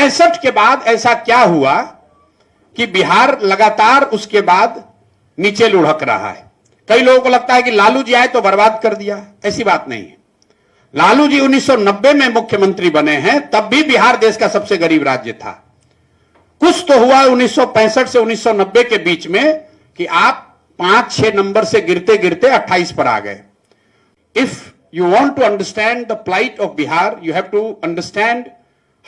65 के बाद ऐसा क्या हुआ कि बिहार लगातार उसके बाद नीचे लुढ़क रहा है। कई लोगों को लगता है कि लालू जी आए तो बर्बाद कर दिया, ऐसी बात नहीं है। लालू जी 1990 में मुख्यमंत्री बने हैं, तब भी बिहार देश का सबसे गरीब राज्य था। कुछ तो हुआ 1965 से 1990 के बीच में कि आप 5-6 नंबर से गिरते गिरते 28 पर आ गए। If you want to understand the plight of Bihar, you have to understand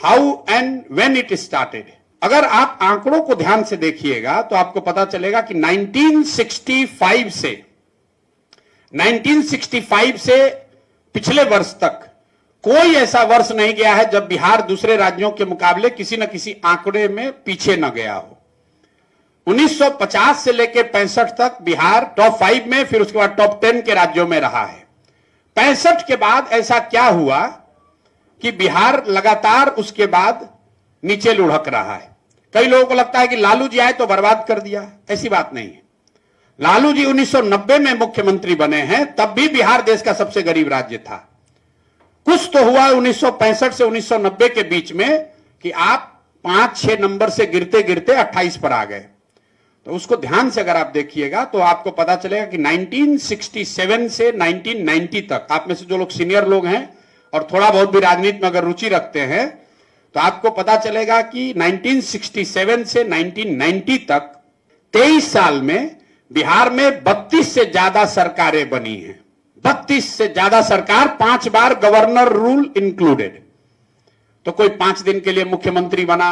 how and when it started. अगर आप आंकड़ों को ध्यान से देखिएगा तो आपको पता चलेगा कि 1965 से पिछले वर्ष तक कोई ऐसा वर्ष नहीं गया है जब बिहार दूसरे राज्यों के मुकाबले किसी न किसी आंकड़े में पीछे न गया हो। 1950 से लेकर 65 तक बिहार टॉप 5 में, फिर उसके बाद टॉप 10 के राज्यों में रहा है। 65 के बाद ऐसा क्या हुआ कि बिहार लगातार उसके बाद नीचे लुढ़क रहा है। कई लोगों को लगता है कि लालू जी आए तो बर्बाद कर दिया, ऐसी बात नहीं है। लालू जी 1990 में मुख्यमंत्री बने हैं, तब भी बिहार देश का सबसे गरीब राज्य था। कुछ तो हुआ 1965 से 1990 के बीच में कि आप 5-6 नंबर से गिरते गिरते 28 पर आ गए। तो उसको ध्यान से अगर आप देखिएगा तो आपको पता चलेगा कि 1967 से 1990 तक, आप में से जो लोग सीनियर लोग हैं और थोड़ा बहुत भी राजनीति में अगर रुचि रखते हैं तो आपको पता चलेगा कि 1967 से 1990 तक 23 साल में बिहार में 32 से ज्यादा सरकारें बनी हैं। 32 से ज्यादा सरकार, 5 बार गवर्नर रूल इंक्लूडेड। तो कोई 5 दिन के लिए मुख्यमंत्री बना,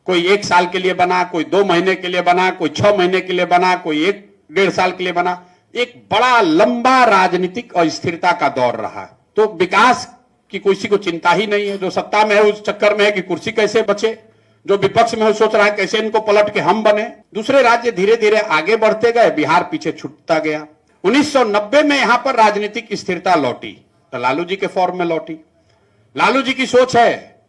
कोई 1 साल के लिए बना, कोई 2 महीने के लिए बना, कोई 6 महीने के लिए बना, कोई 1-1.5 साल के लिए बना। एक बड़ा लंबा राजनीतिक अस्थिरता का दौर रहा। तो विकास की किसी को चिंता ही नहीं है। जो सत्ता में है उस चक्कर में है कि कुर्सी कैसे बचे, जो विपक्ष में है सोच रहा है कैसे इनको पलट के हम बने। दूसरे राज्य धीरे धीरे आगे बढ़ते गए, बिहार पीछे छूटता गया। 1990 में यहां पर राजनीतिक स्थिरता लौटी तो लालू जी के फॉर्म में लौटी। लालू जी की सोच है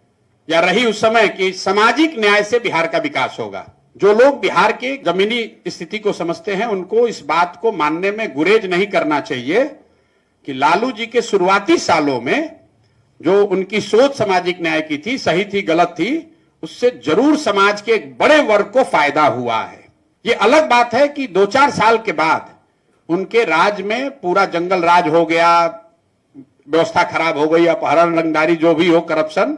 या रही उस समय कि सामाजिक न्याय से बिहार का विकास होगा। जो लोग बिहार के जमीनी स्थिति को समझते हैं उनको इस बात को मानने में गुरेज नहीं करना चाहिए कि लालू जी के शुरुआती सालों में जो उनकी सोच सामाजिक न्याय की थी, सही थी गलत थी, उससे जरूर समाज के एक बड़े वर्ग को फायदा हुआ है। ये अलग बात है कि 2-4 साल के बाद उनके राज में पूरा जंगल राज हो गया, व्यवस्था खराब हो गई, अपहरण, रंगदारी, जो भी हो, करप्शन।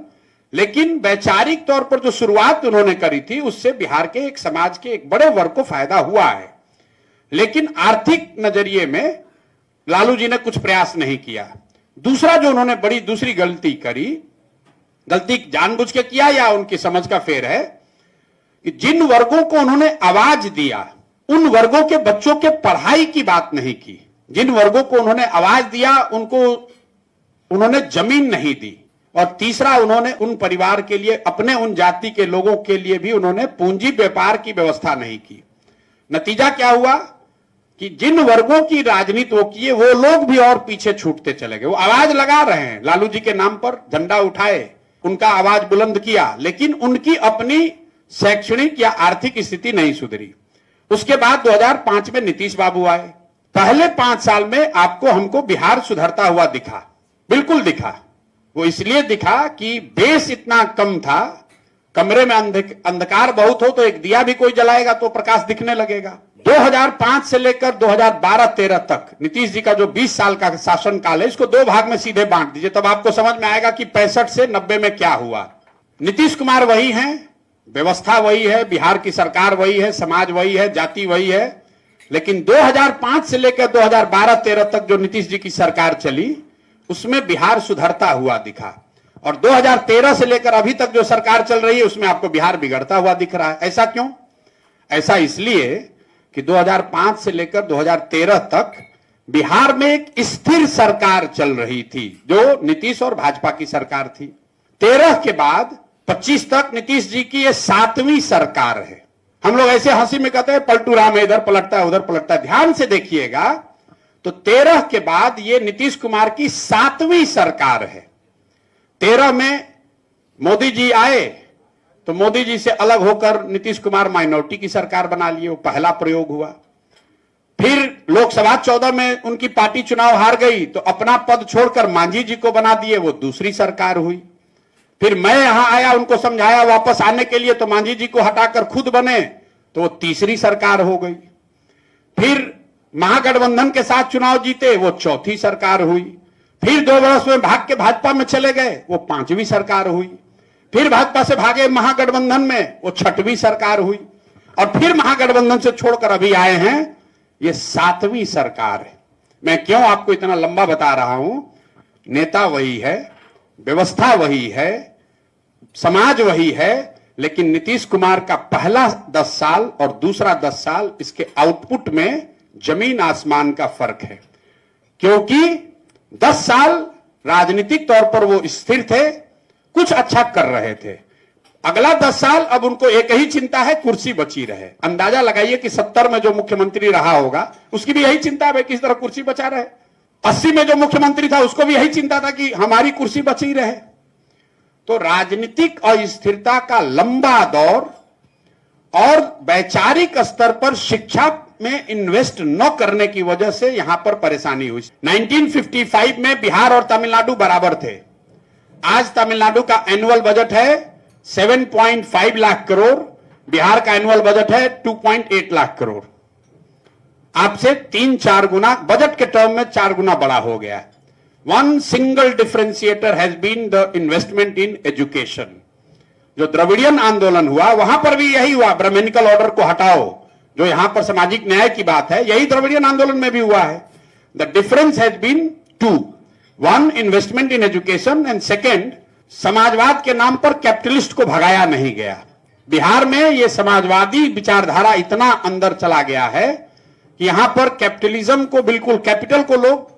लेकिन वैचारिक तौर पर जो शुरुआत उन्होंने करी थी उससे बिहार के एक समाज के एक बड़े वर्ग को फायदा हुआ है। लेकिन आर्थिक नजरिए में लालू जी ने कुछ प्रयास नहीं किया। दूसरा जो उन्होंने बड़ी दूसरी गलती करी, गलती जानबूझ के किया या उनकी समझ का फेर है, कि जिन वर्गों को उन्होंने आवाज दिया उन वर्गों के बच्चों के पढ़ाई की बात नहीं की। जिन वर्गों को उन्होंने आवाज दिया उनको उन्होंने जमीन नहीं दी। और तीसरा, उन्होंने उन परिवार के लिए, अपने उन जाति के लोगों के लिए भी उन्होंने पूंजी व्यापार की व्यवस्था नहीं की। नतीजा क्या हुआ कि जिन वर्गों की राजनीति वो किए वो लोग भी और पीछे छूटते चले गए। वो आवाज लगा रहे हैं, लालू जी के नाम पर झंडा उठाए, उनका आवाज बुलंद किया, लेकिन उनकी अपनी शैक्षणिक या आर्थिक स्थिति नहीं सुधरी। उसके बाद 2005 में नीतीश बाबू आए। पहले 5 साल में आपको हमको बिहार सुधरता हुआ दिखा, बिल्कुल दिखा। वो इसलिए दिखा कि बेस इतना कम था, कमरे में अंधकार बहुत हो तो एक दिया भी कोई जलाएगा तो प्रकाश दिखने लगेगा। 2005 से लेकर 2012-13 तक नीतीश जी का जो 20 साल का शासन काल है, इसको 2 भाग में सीधे बांट दीजिए, तब आपको समझ में आएगा कि 65 से 90 में क्या हुआ। नीतीश कुमार वही हैं, व्यवस्था वही है, बिहार की सरकार वही है, समाज वही है, जाति वही है। लेकिन 2005 से लेकर 2012-13 तक जो नीतीश जी की सरकार चली उसमें बिहार सुधरता हुआ दिखा। और 2013 से लेकर अभी तक जो सरकार चल रही है उसमें आपको बिहार बिगड़ता हुआ दिख रहा है। ऐसा क्यों? ऐसा इसलिए कि 2005 से लेकर 2013 तक बिहार में एक स्थिर सरकार चल रही थी जो नीतीश और भाजपा की सरकार थी। 13 के बाद 25 तक नीतीश जी की ये 7वीं सरकार है। हम लोग ऐसे हंसी में कहते हैं पलटू राम इधर पलटता है उधर पलटता है। ध्यान से देखिएगा तो 13 के बाद ये नीतीश कुमार की 7वीं सरकार है। 13 में मोदी जी आए तो मोदी जी से अलग होकर नीतीश कुमार माइनॉरिटी की सरकार बना लिए, वो पहला प्रयोग हुआ। फिर लोकसभा 14 में उनकी पार्टी चुनाव हार गई तो अपना पद छोड़कर मांझी जी को बना दिए, वो दूसरी सरकार हुई। फिर मैं यहां आया, उनको समझाया वापस आने के लिए, तो मांझी जी को हटाकर खुद बने, तो वो तीसरी सरकार हो गई। फिर महागठबंधन के साथ चुनाव जीते, वो चौथी सरकार हुई। फिर 2 वर्ष में भाग के भाजपा में चले गए, वो 5वीं सरकार हुई। फिर भाजपा से भागे महागठबंधन में, वो 6वीं सरकार हुई। और फिर महागठबंधन से छोड़कर अभी आए हैं, ये 7वीं सरकार है। मैं क्यों आपको इतना लंबा बता रहा हूं? नेता वही है, व्यवस्था वही है, समाज वही है, लेकिन नीतीश कुमार का पहला 10 साल और दूसरा 10 साल, इसके आउटपुट में जमीन आसमान का फर्क है। क्योंकि 10 साल राजनीतिक तौर पर वो स्थिर थे, कुछ अच्छा कर रहे थे। अगला 10 साल अब उनको एक ही चिंता है, कुर्सी बची रहे। अंदाजा लगाइए कि 70 में जो मुख्यमंत्री रहा होगा, उसकी भी यही चिंता है किस तरह कुर्सी बचा रहे। 80 में जो मुख्यमंत्री था, उसको भी यही चिंता था कि हमारी कुर्सी बची रहे। तो राजनीतिक अस्थिरता का लंबा दौर और वैचारिक स्तर पर शिक्षा में इन्वेस्ट न करने की वजह से यहां पर परेशानी हुई। 1955 में बिहार और तमिलनाडु बराबर थे। आज तमिलनाडु का एनुअल बजट है 7.5 लाख करोड़, बिहार का एनुअल बजट है 2.8 लाख करोड़। आपसे 3-4 गुना बजट के टर्म में 4 गुना बड़ा हो गया। One single differentiator has been the investment in education. जो द्रविडियन आंदोलन हुआ, वहां पर भी यही हुआ, ब्राह्मणिकल ऑर्डर को हटाओ, जो यहां पर सामाजिक न्याय की बात है, यही द्रविडियन आंदोलन में भी हुआ है। The difference has been 2, 1 investment in education and second, समाजवाद के नाम पर कैपिटलिस्ट को भगाया नहीं गया। बिहार में यह समाजवादी विचारधारा इतना अंदर चला गया है कि यहां पर कैपिटलिज्म को, बिल्कुल कैपिटल को लोग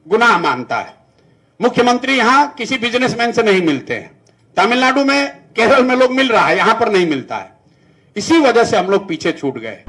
गुनाह मानता है। मुख्यमंत्री यहां किसी बिजनेसमैन से नहीं मिलते हैं। तमिलनाडु में, केरल में लोग मिल रहा है, यहां पर नहीं मिलता है। इसी वजह से हम लोग पीछे छूट गए।